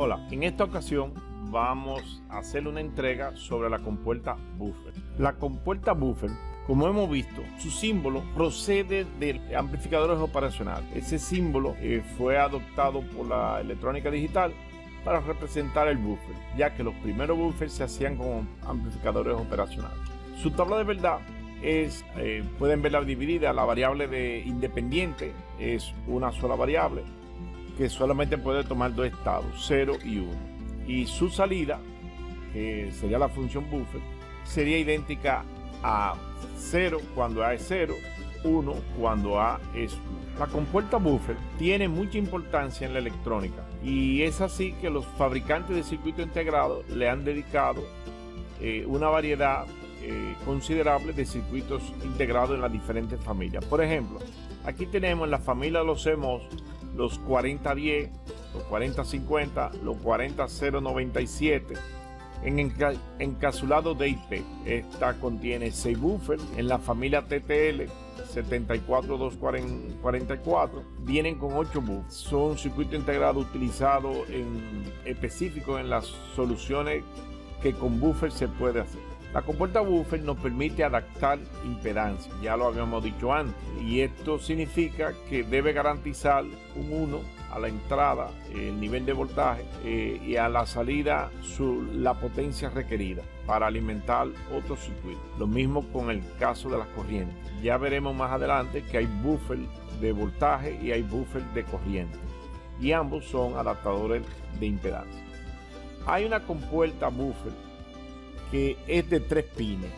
Hola, en esta ocasión vamos a hacer una entrega sobre la compuerta buffer. La compuerta buffer, como hemos visto, su símbolo procede de amplificadores operacionales. Ese símbolo fue adoptado por la electrónica digital para representar el buffer, ya que los primeros buffers se hacían con amplificadores operacionales. Su tabla de verdad es, pueden verla dividida. La variable de independiente es una sola variable que solamente puede tomar dos estados, 0 y 1. Y su salida, que sería la función buffer, sería idéntica a 0 cuando A es 0, 1 cuando A es 1. La compuerta buffer tiene mucha importancia en la electrónica y es así que los fabricantes de circuito integrado le han dedicado una variedad considerable de circuitos integrados en las diferentes familias. Por ejemplo, aquí tenemos en la familia de los CMOS los 4010, los 4050, los 40097 en encapsulado DIP. Esta contiene 6 buffers. En la familia TTL 74244 vienen con 8 buffers. Son circuitos integrados utilizados específicos en las soluciones que con buffer se puede hacer. La compuerta buffer nos permite adaptar impedancia, ya lo habíamos dicho antes, y esto significa que debe garantizar un 1 a la entrada, el nivel de voltaje, y a la salida la potencia requerida para alimentar otro circuito. Lo mismo con el caso de las corrientes. Ya veremos más adelante que hay buffer de voltaje y hay buffer de corriente, y ambos son adaptadores de impedancia. Hay una compuerta buffer que es de 3 pines,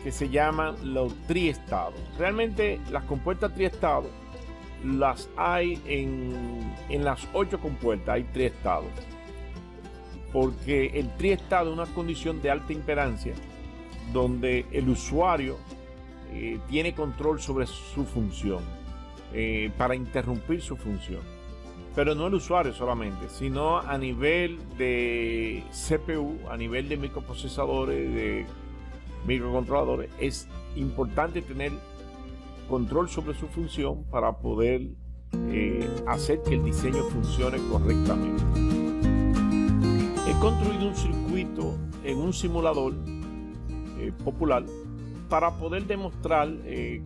que se llaman los triestados. Realmente las compuertas triestados las hay en las 8 compuertas, hay triestados, porque el triestado es una condición de alta impedancia donde el usuario tiene control sobre su función, para interrumpir su función. Pero no el usuario solamente, sino a nivel de CPU, a nivel de microprocesadores, de microcontroladores, es importante tener control sobre su función para poder hacer que el diseño funcione correctamente. He construido un circuito en un simulador popular para poder demostrar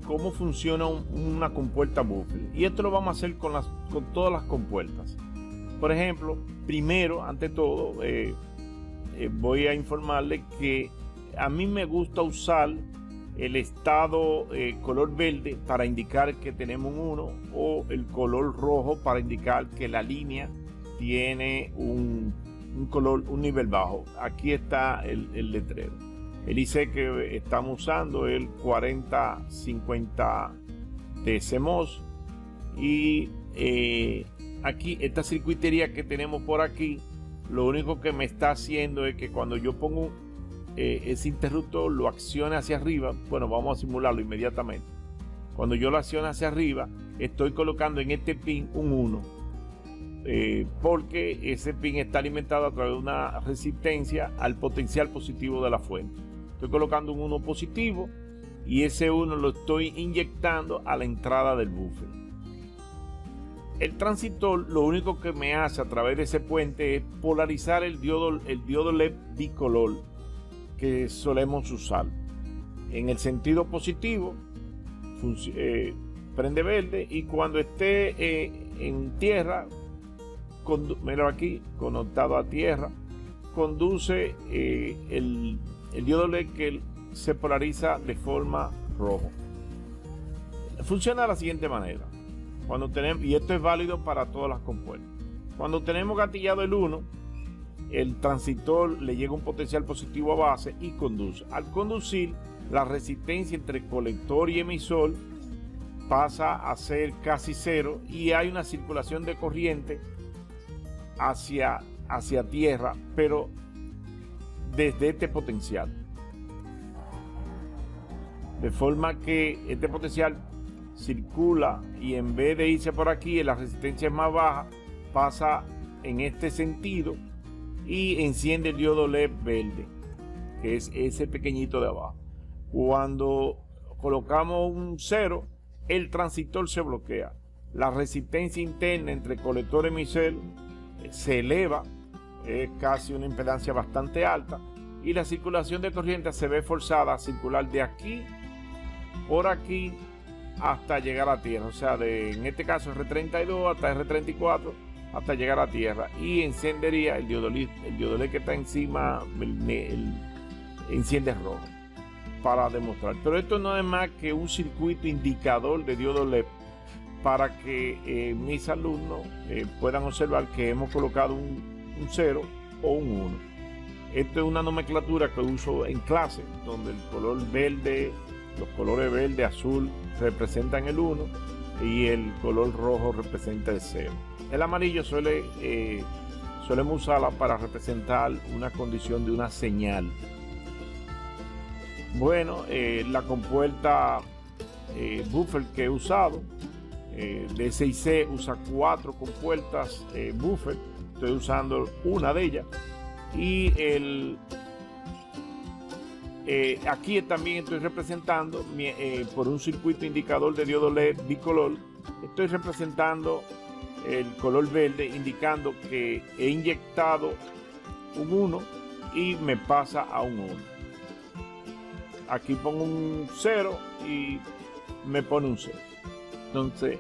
cómo funciona una compuerta buffer, y esto lo vamos a hacer con todas las compuertas. Por ejemplo, primero, ante todo, voy a informarle que a mí me gusta usar el estado color verde para indicar que tenemos un 1, o el color rojo para indicar que la línea tiene un nivel bajo. Aquí está el letrero. El IC que estamos usando es el 4050 de CMOS, y aquí esta circuitería que tenemos por aquí, lo único que me está haciendo es que cuando yo pongo ese interruptor lo accione hacia arriba. Bueno, vamos a simularlo inmediatamente. Cuando yo lo acciono hacia arriba, estoy colocando en este pin un 1, porque ese pin está alimentado a través de una resistencia al potencial positivo de la fuente. Estoy colocando un 1 positivo y ese 1 lo estoy inyectando a la entrada del buffer. El transistor lo único que me hace a través de ese puente es polarizar el diodo LED bicolor que solemos usar. En el sentido positivo prende verde, y cuando esté en tierra, mira aquí, conectado a tierra, conduce el diodo LED que se polariza de forma rojo. Funciona de la siguiente manera. Cuando tenemos, y esto es válido para todas las compuertas, cuando tenemos gatillado el 1, el transistor le llega un potencial positivo a base y conduce. Al conducir, la resistencia entre colector y emisor pasa a ser casi 0, y hay una circulación de corriente hacia tierra, pero desde este potencial, de forma que este potencial circula, y en vez de irse por aquí, la resistencia es más baja, pasa en este sentido y enciende el diodo LED verde, que es ese pequeñito de abajo. Cuando colocamos un 0, el transistor se bloquea. La resistencia interna entre colector y emisor se eleva es casi una impedancia bastante alta, y la circulación de corriente se ve forzada a circular de aquí por aquí hasta llegar a tierra, o sea, en este caso R32 hasta R34 hasta llegar a tierra, y encendería el diodolé que está encima, enciende rojo para demostrar. Pero esto no es más que un circuito indicador de diodo LED para que mis alumnos puedan observar que hemos colocado un 0 o un 1. Esto es una nomenclatura que uso en clase, donde el color verde, los colores verde, azul representan el 1 y el color rojo representa el 0. El amarillo solemos usarla para representar una condición de una señal. Bueno, la compuerta buffer que he usado, D6C usa 4 compuertas buffer, estoy usando una de ellas, y aquí también estoy representando por un circuito indicador de diodo LED bicolor, estoy representando el color verde indicando que he inyectado un 1 y me pasa a un 1. Aquí pongo un 0 y me pone un 0. Entonces,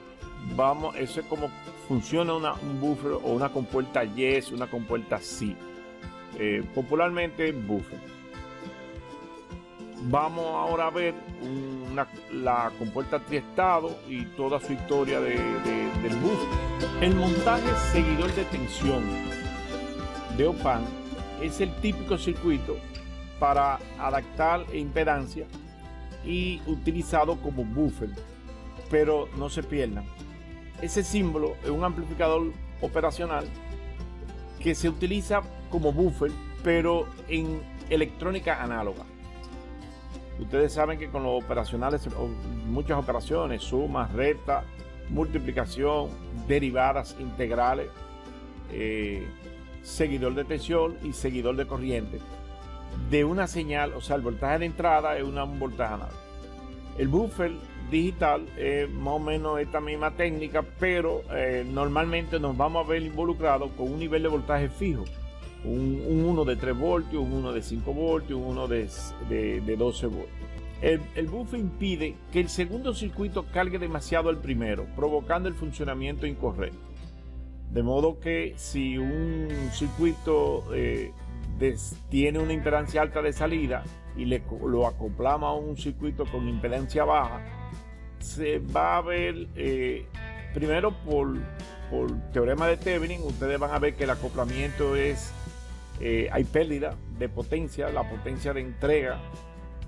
eso es como funciona un buffer o una compuerta yes, una compuerta sí. Popularmente buffer. Vamos ahora a ver la compuerta triestado y toda su historia del buffer. El montaje seguidor de tensión de op-amp es el típico circuito para adaptar impedancia y utilizado como buffer, pero no se pierdan, ese símbolo es un amplificador operacional que se utiliza como buffer, pero en electrónica análoga. Ustedes saben que con los operacionales, muchas operaciones, suma, resta, multiplicación, derivadas integrales, seguidor de tensión y seguidor de corriente de una señal, o sea, el voltaje de entrada es un voltaje análogo. El buffer digital es más o menos esta misma técnica, pero normalmente nos vamos a ver involucrados con un nivel de voltaje fijo, un 1 de 3 voltios, un 1 de 5 voltios, un 1 de 12 voltios. El buffer impide que el segundo circuito cargue demasiado al primero, provocando el funcionamiento incorrecto. De modo que si un circuito tiene una impedancia alta de salida y lo acoplamos a un circuito con impedancia baja, se va a ver, primero por teorema de Thevenin, ustedes van a ver que el acoplamiento hay pérdida de potencia, la potencia de entrega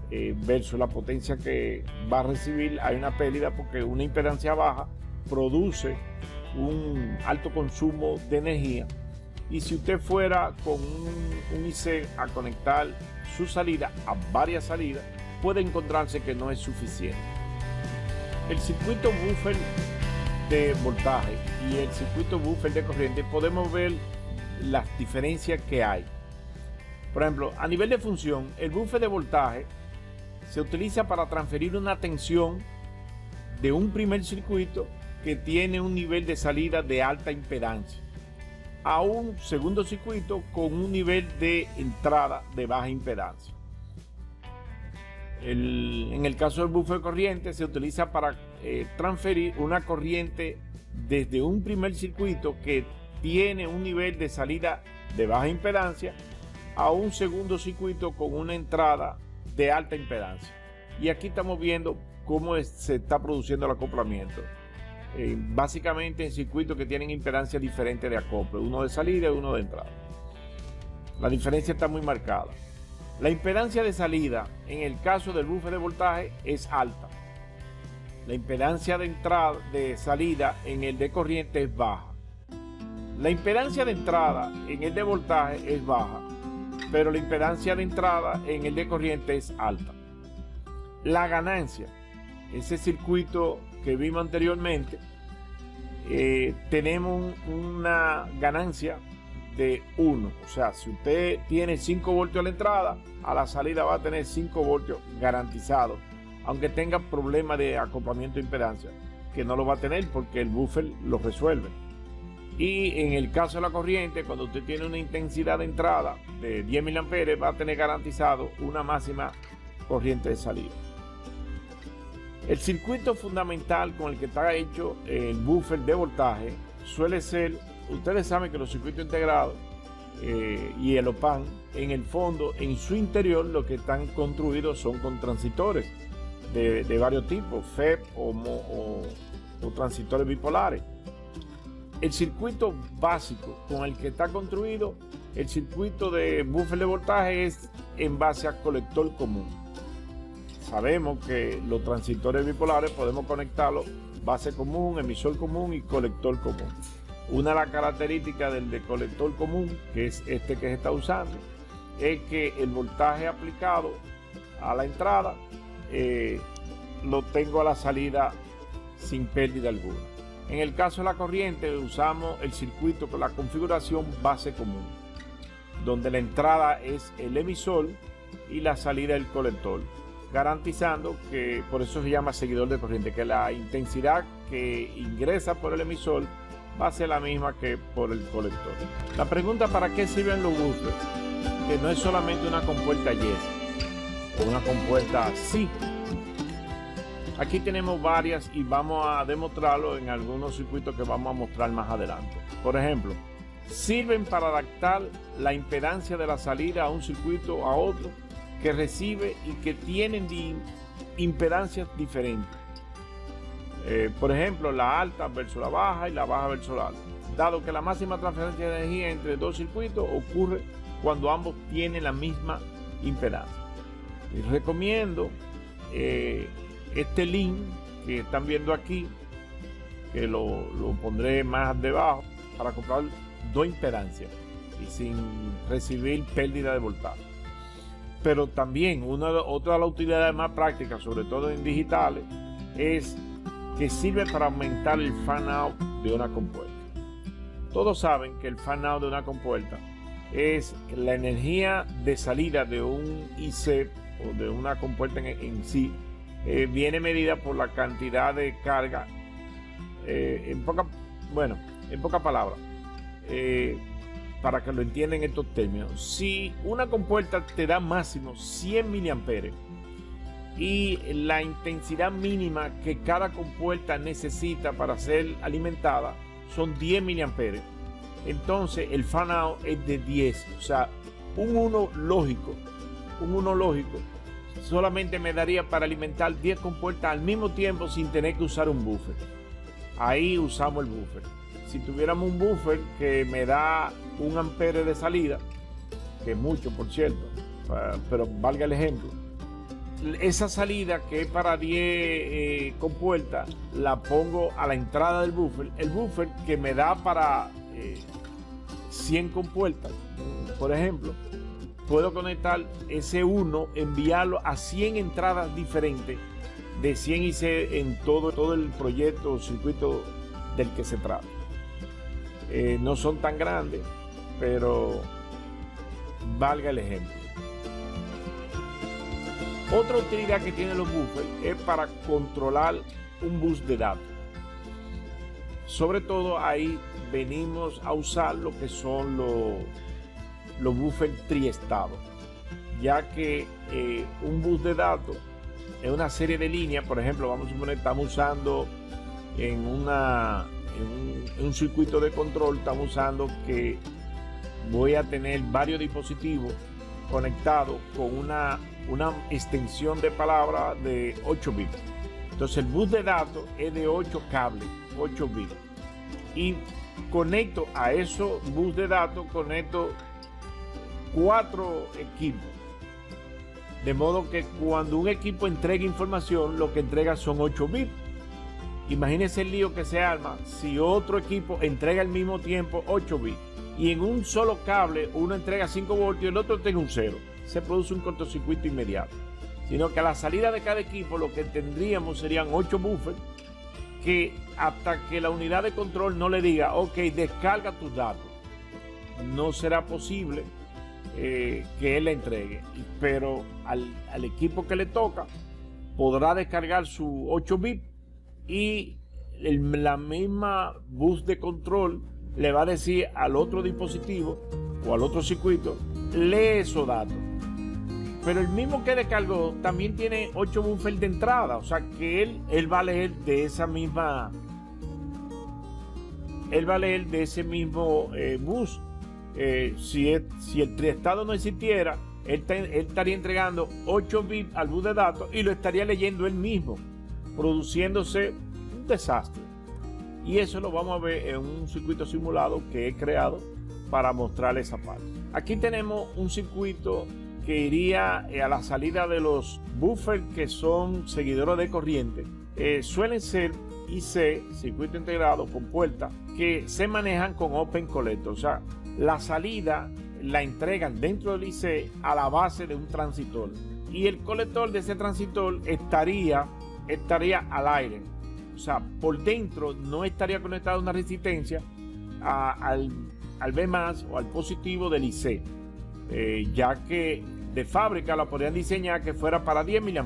versus la potencia que va a recibir, hay una pérdida porque una impedancia baja produce un alto consumo de energía, y si usted fuera con un IC a conectar su salida a varias salidas, puede encontrarse que no es suficiente. El circuito buffer de voltaje y el circuito buffer de corriente, podemos ver las diferencias que hay. Por ejemplo, a nivel de función, el buffer de voltaje se utiliza para transferir una tensión de un primer circuito que tiene un nivel de salida de alta impedancia a un segundo circuito con un nivel de entrada de baja impedancia. En el caso del buffer de corriente, se utiliza para transferir una corriente desde un primer circuito que tiene un nivel de salida de baja impedancia a un segundo circuito con una entrada de alta impedancia. Y aquí estamos viendo cómo se está produciendo el acoplamiento. Básicamente en circuitos que tienen impedancias diferentes de acople, uno de salida y uno de entrada. La diferencia está muy marcada. La impedancia de salida en el caso del buffer de voltaje es alta. La impedancia de salida en el de corriente es baja. La impedancia de entrada en el de voltaje es baja, pero la impedancia de entrada en el de corriente es alta. La ganancia, ese circuito que vimos anteriormente, tenemos una ganancia de 1, o sea, si usted tiene 5 voltios a la entrada, a la salida va a tener 5 voltios garantizados, aunque tenga problemas de acoplamiento de impedancia, que no lo va a tener porque el buffer lo resuelve. Y en el caso de la corriente, cuando usted tiene una intensidad de entrada de 10 mA, va a tener garantizado una máxima corriente de salida. El circuito fundamental con el que está hecho el buffer de voltaje suele ser, ustedes saben que los circuitos integrados y el OPAN, en el fondo, en su interior, lo que están construidos son con transistores de varios tipos, FET o transistores bipolares. El circuito básico con el que está construido el circuito de buffer de voltaje es en base a colector común. Sabemos que los transistores bipolares podemos conectarlos base común, emisor común y colector común. Una de las características del de colector común, que es este que se está usando, es que el voltaje aplicado a la entrada lo tengo a la salida sin pérdida alguna. En el caso de la corriente usamos el circuito con la configuración base común, donde la entrada es el emisor y la salida el colector, garantizando que, por eso se llama seguidor de corriente, que la intensidad que ingresa por el emisor va a ser la misma que por el colector. La pregunta: ¿para qué sirven los buffers? Que no es solamente una compuerta yes o una compuerta sí. Aquí tenemos varias y vamos a demostrarlo en algunos circuitos que vamos a mostrar más adelante. Por ejemplo, sirven para adaptar la impedancia de la salida a un circuito a otro que recibe y que tienen impedancias diferentes. Por ejemplo, la alta versus la baja y la baja versus la alta. Dado que la máxima transferencia de energía entre dos circuitos ocurre cuando ambos tienen la misma impedancia. Les recomiendo este link que están viendo aquí, que lo pondré más debajo, para comprar dos impedancias y sin recibir pérdida de voltaje. Pero también otra de las utilidades más prácticas, sobre todo en digitales, es que sirve para aumentar el fan out de una compuerta. Todos saben que el fan out de una compuerta es la energía de salida de un IC o de una compuerta en sí. Viene medida por la cantidad de carga, en pocas palabras, para que lo entiendan estos términos. Si una compuerta te da máximo 100 mA y la intensidad mínima que cada compuerta necesita para ser alimentada son 10 mA, entonces el fan out es de 10, o sea, un 1 lógico solamente me daría para alimentar 10 compuertas al mismo tiempo sin tener que usar un buffer. Ahí usamos el buffer. Si tuviéramos un buffer que me da 1 ampere de salida, que es mucho por cierto, pero valga el ejemplo, esa salida que es para 10 compuertas la pongo a la entrada del buffer. El buffer que me da para 100 compuertas, por ejemplo, puedo conectar ese 1, enviarlo a 100 entradas diferentes de 100 IC en todo el proyecto o circuito del que se trata. No son tan grandes, pero valga el ejemplo. Otra utilidad que tienen los buffers es para controlar un bus de datos. Sobre todo ahí venimos a usar lo que son los buffers triestados, ya que un bus de datos es una serie de líneas. Por ejemplo, vamos a suponer que estamos usando en un circuito de control, estamos usando que voy a tener varios dispositivos conectados con una extensión de palabra de 8 bits. Entonces el bus de datos es de 8 cables, 8 bits, y conecto a esos bus de datos, conecto 4 equipos, de modo que cuando un equipo entrega información, lo que entrega son 8 bits. Imagínense el lío que se arma si otro equipo entrega al mismo tiempo 8 bits y en un solo cable uno entrega 5 voltios y el otro entrega un 0. Se produce un cortocircuito inmediato. Sino que a la salida de cada equipo lo que tendríamos serían 8 buffers, que hasta que la unidad de control no le diga ok, descarga tus datos, no será posible que él la entregue. Pero al equipo que le toca podrá descargar sus 8 bits y la misma bus de control le va a decir al otro dispositivo o al otro circuito, lee esos datos. Pero el mismo que descargó también tiene 8 buffers de entrada, o sea que él va a leer de esa misma, él va a leer de ese mismo bus. Si el triestado no existiera, él estaría entregando 8 bits al bus de datos y lo estaría leyendo él mismo, produciéndose un desastre. Y eso lo vamos a ver en un circuito simulado que he creado para mostrarles esa parte. Aquí tenemos un circuito que iría a la salida de los buffers que son seguidores de corriente. Suelen ser IC, circuito integrado con puertas, que se manejan con Open Collector. O sea, la salida la entregan dentro del IC a la base de un transistor. Y el colector de ese transistor estaría al aire. O sea, por dentro no estaría conectada una resistencia al B+ o al positivo del IC. Ya que de fábrica la podrían diseñar que fuera para 10 mA.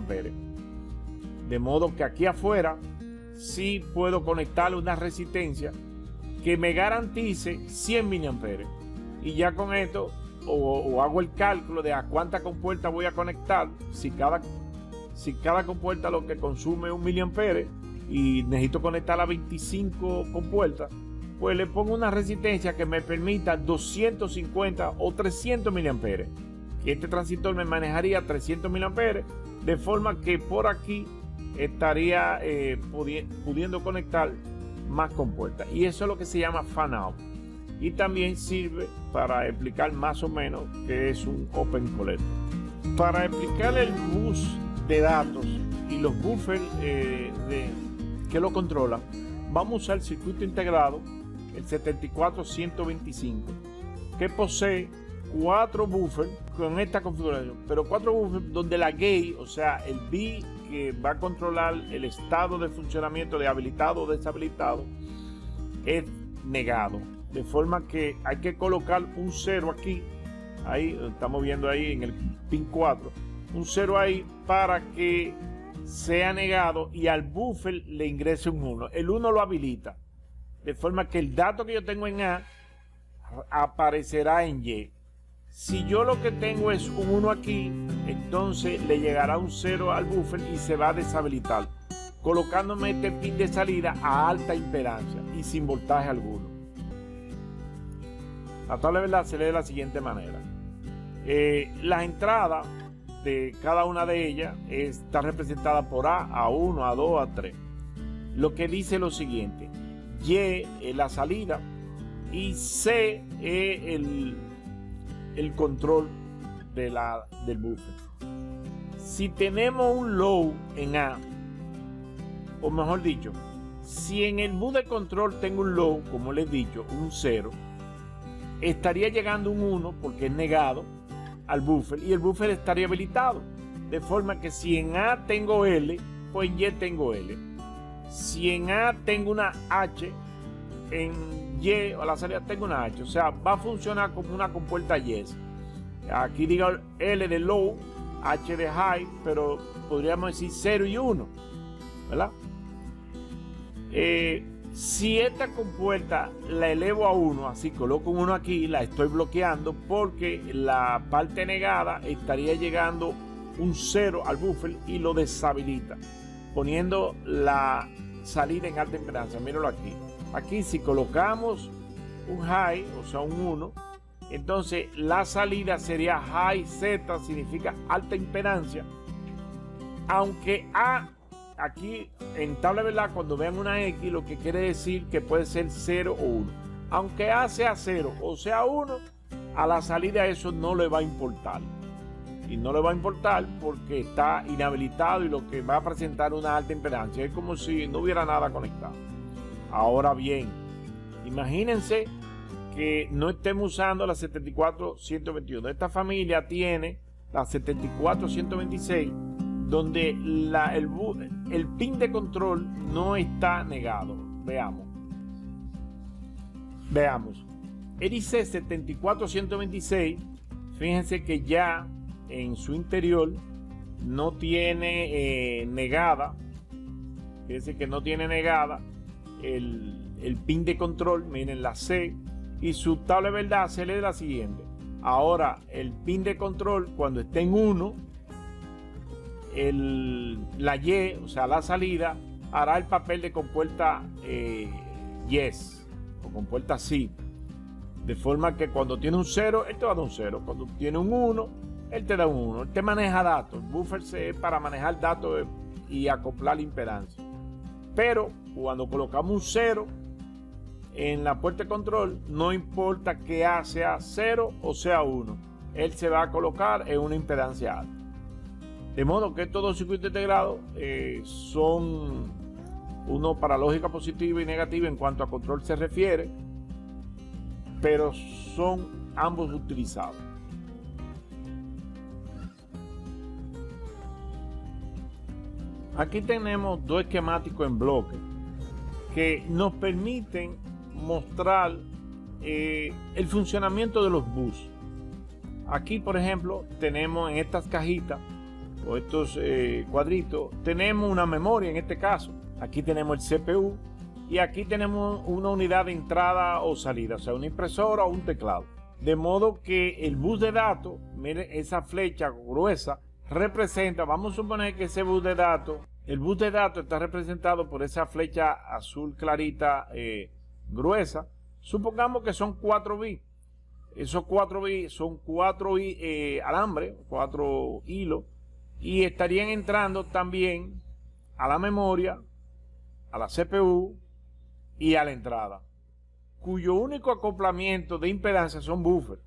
De modo que aquí afuera sí puedo conectarle una resistencia que me garantice 100 mA. Y ya con esto o hago el cálculo de a cuántas compuertas voy a conectar. Si cada compuerta lo que consume 1 mA y necesito conectar a 25 compuertas, pues le pongo una resistencia que me permita 250 o 300 mA. Este transistor me manejaría 300 mA, de forma que por aquí estaría pudiendo conectar más compuertas. Y eso es lo que se llama fan out. Y también sirve para explicar más o menos qué es un Open Collector. Para explicar el bus de datos y los buffers que lo controlan, vamos a usar el circuito integrado, el 74125, que posee 4 buffers con esta configuración, pero 4 buffers donde la gate, o sea el bit que va a controlar el estado de funcionamiento de habilitado o deshabilitado, es negado, de forma que hay que colocar un 0 aquí, ahí estamos viendo ahí en el pin 4, un 0 ahí para que sea negado y al buffer le ingrese un 1. El 1 lo habilita, de forma que el dato que yo tengo en A aparecerá en Y. Si yo lo que tengo es un 1 aquí, entonces le llegará un 0 al buffer y se va a deshabilitar, colocándome este pin de salida a alta impedancia y sin voltaje alguno. La tabla de verdad se lee de la siguiente manera. Las entradas de cada una de ellas está representada por A, A1, A2, A3. Lo que dice lo siguiente: Y es la salida y C es el control del buffer. Si tenemos un low en A, o mejor dicho, si en el bus de control tengo un low, como les he dicho, un 0, estaría llegando un 1 porque es negado al buffer y el buffer estaría habilitado, de forma que si en A tengo L, pues en Y tengo L. Si en A tengo una H, en Y o la salida tengo una H, o sea, va a funcionar como una compuerta YES. Aquí digo L de low, H de high, pero podríamos decir 0 y 1, ¿verdad? Si esta compuerta la elevo a 1, así coloco un 1 aquí, la estoy bloqueando porque la parte negada estaría llegando un 0 al buffer y lo deshabilita, poniendo la salida en alta impedancia. Míralo aquí. Aquí si colocamos un high, o sea un 1, entonces la salida sería high Z, significa alta impedancia, aunque A aquí en tabla de verdad, cuando vean una X, lo que quiere decir que puede ser 0 o 1. Aunque A sea 0 o sea 1, a la salida eso no le va a importar. Y no le va a importar porque está inhabilitado y lo que va a presentar una alta impedancia. Es como si no hubiera nada conectado. Ahora bien, imagínense que no estemos usando la 74121. Esta familia tiene la 74126, donde el pin de control no está negado. Veamos. El IC 74126, fíjense que ya en su interior no tiene negada. Fíjense que no tiene negada el el pin de control, miren la C, y su tabla de verdad se lee la siguiente. Ahora el pin de control, cuando esté en 1, la Y, o sea la salida, hará el papel de compuerta yes o compuerta sí, de forma que cuando tiene un 0, él te va a dar un 0, cuando tiene un 1, él te da un 1. Él te maneja datos. El buffer es para manejar datos y acoplar la impedancia. Pero cuando colocamos un 0 en la puerta de control, no importa que A sea 0 o sea 1, él se va a colocar en una impedancia alta. De modo que estos dos circuitos integrados son uno para lógica positiva y negativa en cuanto a control se refiere, pero son ambos utilizados. Aquí tenemos dos esquemáticos en bloque que nos permiten mostrar el funcionamiento de los bus. Aquí, por ejemplo, tenemos en estas cajitas o estos cuadritos, tenemos una memoria en este caso. Aquí tenemos el CPU y aquí tenemos una unidad de entrada o salida, o sea, una impresora o un teclado. De modo que el bus de datos, miren esa flecha gruesa, representa, vamos a suponer que ese bus de datos, el bus de datos está representado por esa flecha azul clarita gruesa. Supongamos que son 4 bits. Esos 4 bits son 4 alambres, 4 hilos, y estarían entrando también a la memoria, a la CPU y a la entrada, cuyo único acoplamiento de impedancia son buffers.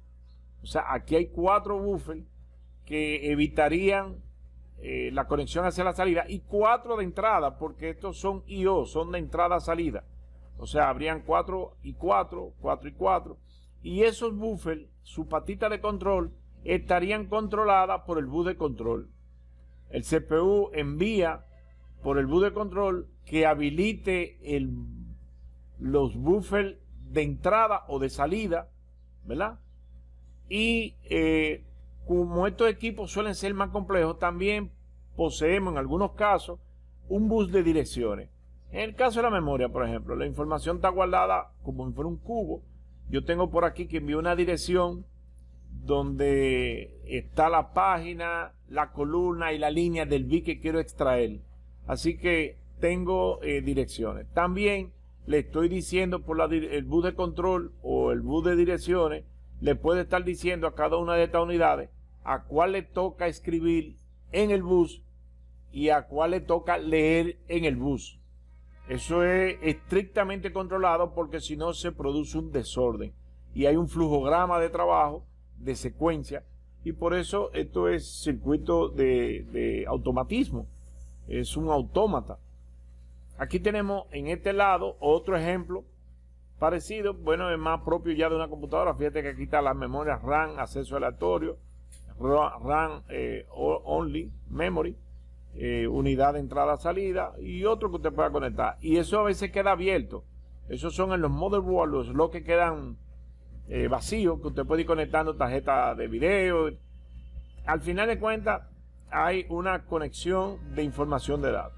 O sea, aquí hay 4 buffers que evitarían la conexión hacia la salida, y 4 de entrada, porque estos son I/O, son de entrada-salida. O sea, habrían 4 y 4, 4 y 4, y esos buffers, su patita de control, estarían controladas por el bus de control. El CPU envía por el bus de control que habilite los buffers de entrada o de salida, ¿verdad? Y como estos equipos suelen ser más complejos, también poseemos en algunos casos un bus de direcciones. En el caso de la memoria, por ejemplo, la información está guardada como si fuera un cubo. Yo tengo por aquí que envío una dirección donde está la página, la columna y la línea del bit que quiero extraer. Así que tengo direcciones. También le estoy diciendo por el bus de control o el bus de direcciones, le puede estar diciendo a cada una de estas unidades a cuál le toca escribir en el bus y a cuál le toca leer en el bus. Eso es estrictamente controlado, porque si no se produce un desorden y hay un flujograma de trabajo, de secuencia, y por eso esto es circuito de automatismo, es un autómata. Aquí tenemos en este lado otro ejemplo parecido, bueno, es más propio ya de una computadora. Fíjate que aquí está la memoria RAM, acceso aleatorio, RAM only memory, unidad de entrada-salida y otro que usted pueda conectar. Y eso a veces queda abierto. Esos son en los motherboards, los que quedan vacíos, que usted puede ir conectando tarjetas de video. Al final de cuentas, hay una conexión de información de datos.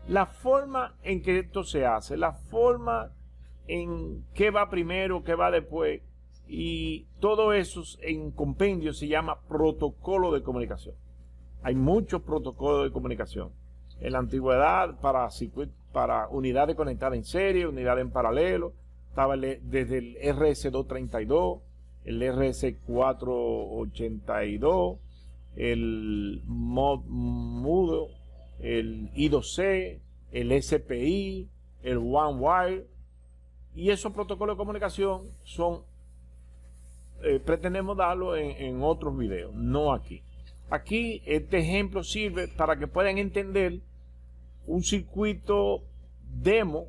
La forma en que esto se hace, la forma en qué va primero, qué va después, y todo eso en compendio se llama protocolo de comunicación. Hay muchos protocolos de comunicación. En la antigüedad, para unidades conectadas en serie, unidades en paralelo, estaba desde el RS-232, el RS-482, el MUDO, el I2C, el SPI, el OneWire, y esos protocolos de comunicación son pretendemos darlo en otros videos, no aquí. Aquí este ejemplo sirve para que puedan entender un circuito demo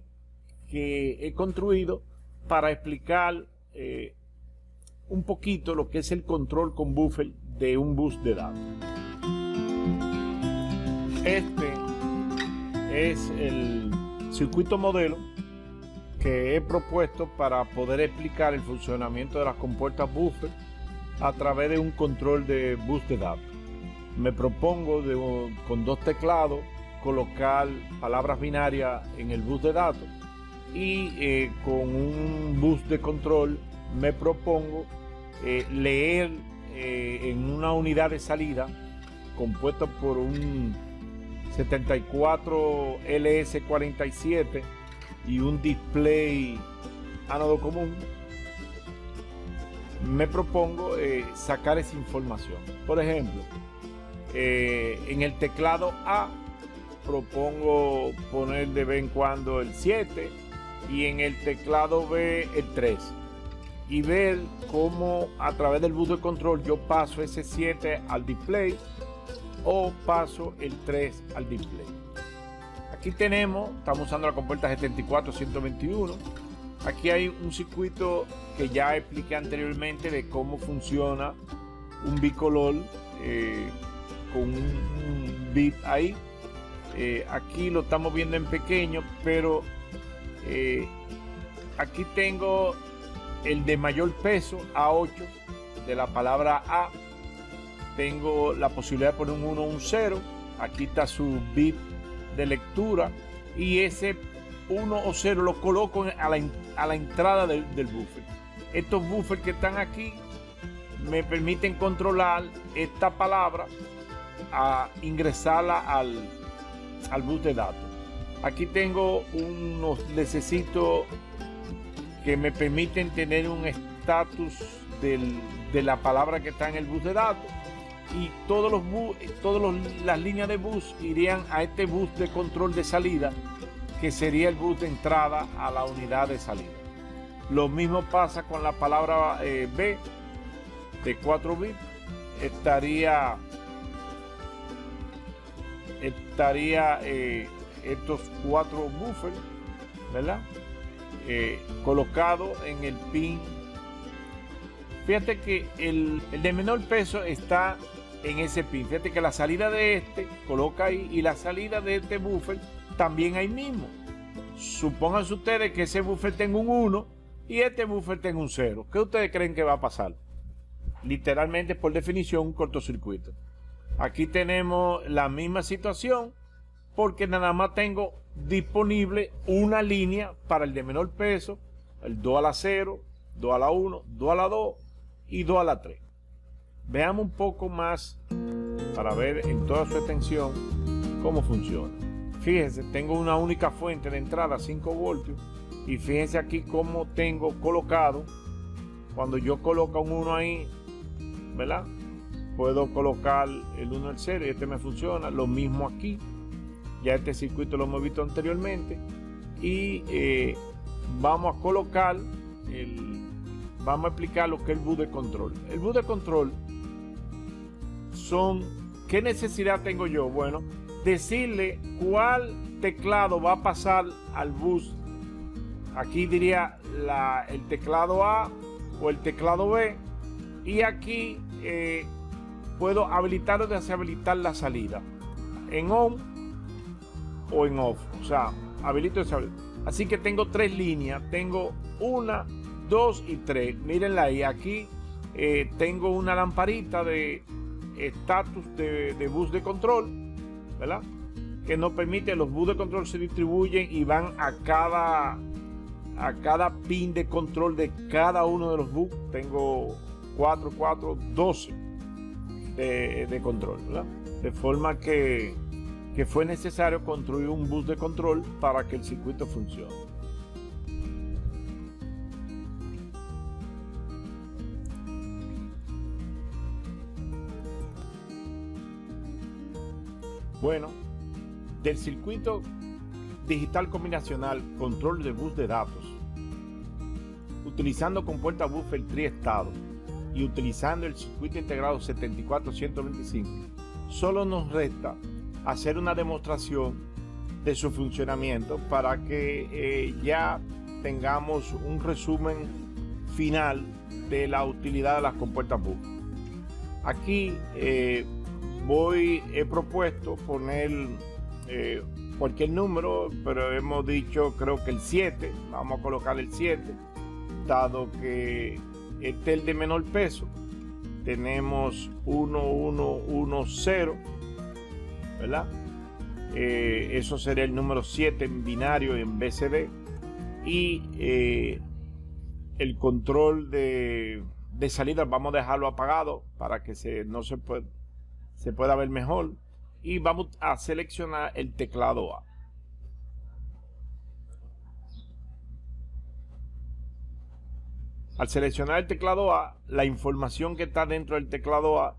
que he construido para explicar un poquito lo que es el control con buffer de un bus de datos. Este es el circuito modelo que he propuesto para poder explicar el funcionamiento de las compuertas buffer a través de un control de bus de datos. Me propongo con 2 teclados colocar palabras binarias en el bus de datos y con un bus de control me propongo leer en una unidad de salida compuesta por un 74 LS47 y un display ánodo común. Me propongo sacar esa información. Por ejemplo, en el teclado A propongo poner de vez en cuando el 7 y en el teclado B el 3 y ver cómo a través del bus de control yo paso ese 7 al display o paso el 3 al display. Aquí estamos usando la compuerta 74121. Aquí hay un circuito que ya expliqué anteriormente de cómo funciona un bicolor con un bit ahí. Aquí lo estamos viendo en pequeño, pero aquí tengo el de mayor peso, A8, de la palabra A. Tengo la posibilidad de poner un 1 o un 0. Aquí está su bit de lectura y ese 1 o 0 lo coloco a la entrada del buffer. Estos buffers que están aquí me permiten controlar esta palabra a ingresarla al bus de datos. Aquí tengo unos necesitos que me permiten tener un estatus de la palabra que está en el bus de datos, y todas las líneas de bus irían a este bus de control de salida, que sería el bus de entrada a la unidad de salida. Lo mismo pasa con la palabra B de 4 bits. Estaría estos 4 buffers, ¿verdad? Colocado en el pin. Fíjate que el de menor peso está en ese pin. Fíjate que la salida de este coloca ahí y la salida de este buffer también ahí mismo. Supónganse ustedes que ese buffer tenga un 1 y este buffer tenga un 0. ¿Qué ustedes creen que va a pasar? Literalmente, por definición, un cortocircuito. Aquí tenemos la misma situación, porque nada más tengo disponible una línea para el de menor peso, el 2 a la 0, 2 a la 1, 2 a la 2 y 2 a la 3. Veamos un poco más para ver en toda su extensión cómo funciona. Fíjense, tengo una única fuente de entrada, 5 voltios, y fíjense aquí cómo tengo colocado. Cuando yo coloco un 1 ahí, ¿verdad? Puedo colocar el 1 al 0 y este me funciona. Lo mismo aquí. Ya este circuito lo hemos visto anteriormente. Y vamos a colocar vamos a explicar lo que es el bus de control. El bus de control ¿qué necesidad tengo yo? Bueno, decirle cuál teclado va a pasar al bus. Aquí diría el teclado A o el teclado B, y aquí puedo habilitar o deshabilitar la salida en on o en off, o sea, habilito y deshabilito. Así que tengo 3 líneas, tengo 1, 2 y 3. Mírenla ahí. Aquí tengo una lamparita de estatus de bus de control, ¿verdad? Que nos permite, los bus de control se distribuyen y van a cada pin de control de cada uno de los bus. Tengo 4, 12 de control, ¿verdad? De forma que fue necesario construir un bus de control para que el circuito funcione. Bueno, del circuito digital combinacional control de bus de datos, utilizando compuerta buffer triestado y utilizando el circuito integrado 74125, solo nos resta hacer una demostración de su funcionamiento para que ya tengamos un resumen final de la utilidad de las compuertas buffer. Aquí he propuesto poner cualquier número, pero hemos dicho, creo que el 7, vamos a colocar el 7, dado que este es el de menor peso. Tenemos 1, 1, 1, 0, ¿verdad? Eso sería el número 7 en binario y en BCD. y el control de salida vamos a dejarlo apagado para que se pueda ver mejor, y vamos a seleccionar el teclado A. Al seleccionar el teclado A, la información que está dentro del teclado A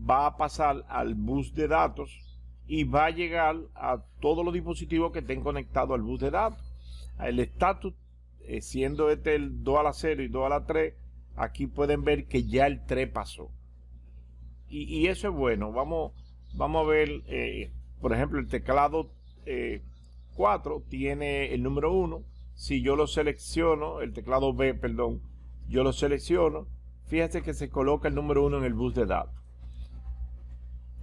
va a pasar al bus de datos y va a llegar a todos los dispositivos que estén conectados al bus de datos. El estatus, siendo este el 2 a la 0 y 2 a la 3, aquí pueden ver que ya el 3 pasó. Y eso es bueno. Vamos a ver, por ejemplo, el teclado 4 tiene el número 1. Si yo lo selecciono, el teclado B, perdón, yo lo selecciono, fíjate que se coloca el número 1 en el bus de datos.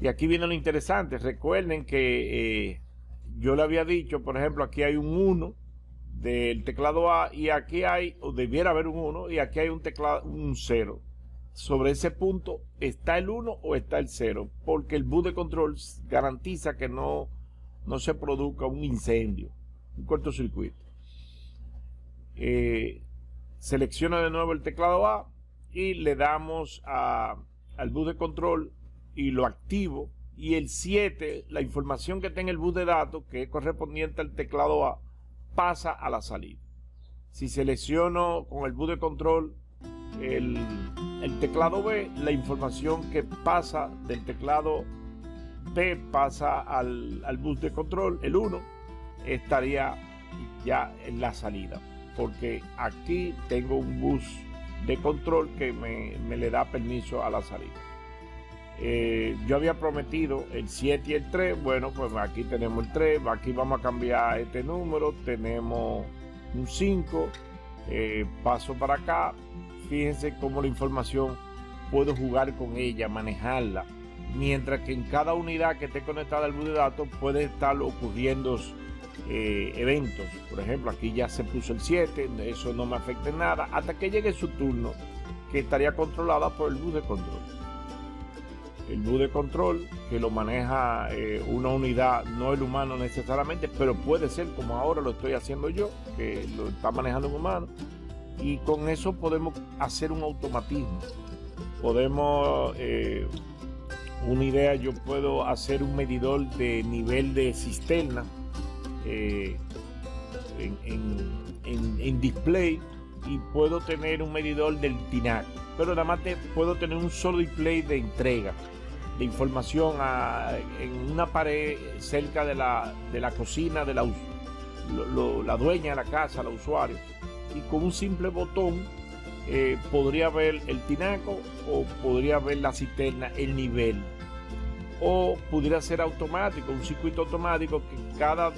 Y aquí viene lo interesante. Recuerden que yo le había dicho, por ejemplo, aquí hay un 1 del teclado A, y aquí hay, o debiera haber un 1, y aquí hay un 0. Sobre ese punto, ¿está el 1 o está el 0? Porque el bus de control garantiza que no se produzca un incendio, un cortocircuito. Selecciono de nuevo el teclado A y le damos al bus de control y lo activo, y el 7, la información que está en el bus de datos, que es correspondiente al teclado A, pasa a la salida. Si selecciono con el bus de control el teclado B, la información que pasa del teclado B pasa al bus de control, el 1, estaría ya en la salida, porque aquí tengo un bus de control que me le da permiso a la salida. Yo había prometido el 7 y el 3. Bueno, pues aquí tenemos el 3. Aquí vamos a cambiar este número. Tenemos un 5. Paso para acá. Fíjense cómo la información puedo jugar con ella, manejarla, mientras que en cada unidad que esté conectada al bus de datos puede estar ocurriendo eventos. Por ejemplo, aquí ya se puso el 7, eso no me afecta en nada hasta que llegue su turno, que estaría controlada por el bus de control. El bus de control que lo maneja una unidad, no el humano necesariamente, pero puede ser como ahora lo estoy haciendo yo, que lo está manejando un humano, y con eso podemos hacer un automatismo. Podemos, una idea, yo puedo hacer un medidor de nivel de cisterna en display, y puedo tener un medidor del tinaco, pero nada más puedo tener un solo display de entrega de información en una pared cerca de la cocina de la dueña de la casa, la usuario, y con un simple botón podría ver el tinaco, o podría ver la cisterna, el nivel, o pudiera ser automático, un circuito automático que cada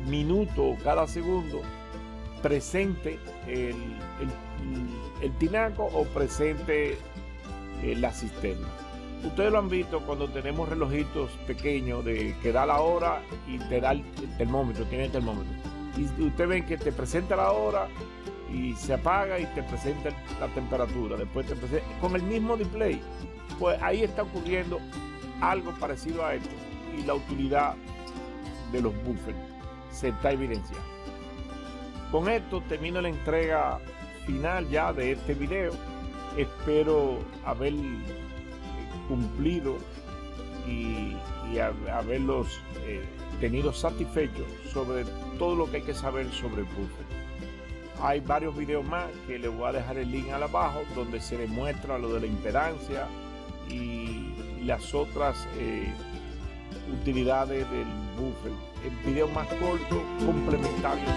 minuto o cada segundo presente el tinaco o presente la cisterna. Ustedes lo han visto cuando tenemos relojitos pequeños que da la hora y te da el termómetro, tiene el termómetro. Y ustedes ven que te presenta la hora y se apaga y te presenta la temperatura. Después te presenta con el mismo display. Pues ahí está ocurriendo algo parecido a esto, y la utilidad de los buffers se está evidenciando. Con esto termino la entrega final ya de este video. Espero haber cumplido y haberlos tenido satisfechos sobre todo lo que hay que saber sobre el buffer. Hay varios videos más que les voy a dejar el link abajo, donde se les muestra lo de la impedancia y las otras utilidades del buffer, en videos más cortos complementarios